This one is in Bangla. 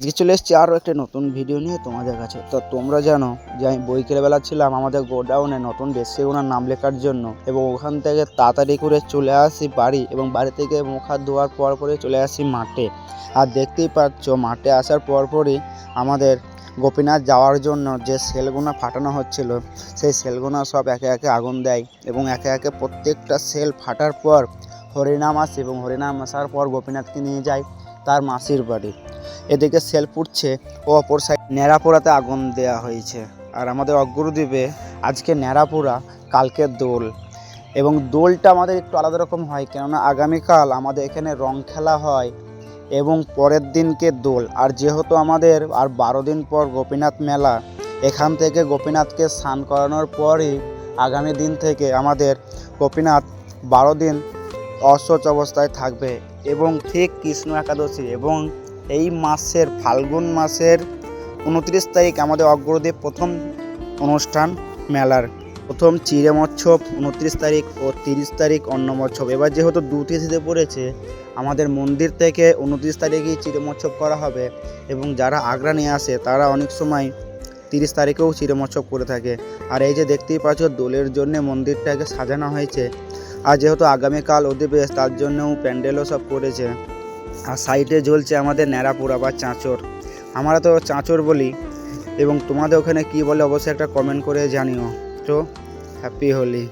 আজকে চলে এসেছি আরও একটা নতুন ভিডিও নিয়ে তোমাদের কাছে। তো তোমরা জানো যে আমি বিকেলবেলা ছিলাম আমাদের গোডাউনে নতুন ডেস্কেগুলোর নাম লেখার জন্য, এবং ওখান থেকে তাড়াতাড়ি করে চলে আসি বাড়ি, এবং বাড়ি থেকে মুখ হাত ধোয়ার পরপরই চলে আসি মাঠে। আর দেখতেই পাচ্ছ মাঠে আসার পরপরই আমাদের গোপীনাথ যাওয়ার জন্য যে সেলগুলো ফাটানো হচ্ছিল, সেই সেলগুলো সব একে একে আগুন দেয়, এবং একে একে প্রত্যেকটা সেল ফাটার পর হরিনাম আসে, এবং হরিনাম আসার পর গোপীনাথকে নিয়ে যায় তার মাসির বাড়ি। এদিকে সেল পুড়ছে ও অপর সাইড ন্যাড়াপোড়াতে আগুন দেওয়া হয়েছে। আর আমাদের অগ্রদ্বীপে আজকে ন্যাড়াপোড়া, কালকে দোল, এবং দোলটা আমাদের একটু আলাদা রকম হয়, কেননা আগামীকাল আমাদের এখানে রং খেলা হয় এবং পরের দিনকে দোল। আর যেহেতু আমাদের আর 12 দিন পর গোপীনাথ মেলা, এখান থেকে গোপীনাথকে স্নান করানোর পরই আগামী দিন থেকে আমাদের গোপীনাথ 12 দিন অশৌচ অবস্থায় থাকবে। এবং ঠিক কৃষ্ণ একাদশী এবং এই মাসের ফাল্গুন মাসের 29 তারিখ আমাদের অগ্রদ্বীপ প্রথম অনুষ্ঠান মেলার প্রথম চিড়ে মচ্ছব 29 তারিখ ও 30 তারিখ অন্ন মচ্ছব। এবার যেহেতু দুটি তিথিতে পড়েছে, আমাদের মন্দির থেকে 29 তারিখেই চিড়ে মচ্ছব করা হবে, এবং যারা আগ্রা নিয়ে আসে তারা অনেক সময় 30 তারিখেও চিড়ে মচ্ছব করে থাকে। আর এই যে দেখতেই পাচ্ছ দোলের জন্য মন্দিরটাকে সাজানো হয়েছে। আর যেহেতু আগামীকাল অধিবেশ, তার জন্যও প্যান্ডেলও সব করেছে। আর সাইডে জ্বলছে আমাদের ন্যাড়াপোড়া বা চাঁচর, আমরা তো চাঁচর বলি, এবং তোমাদের ওখানে কী বলে অবশ্যই একটা কমেন্ট করে জানিও। তো হ্যাপি হোলি।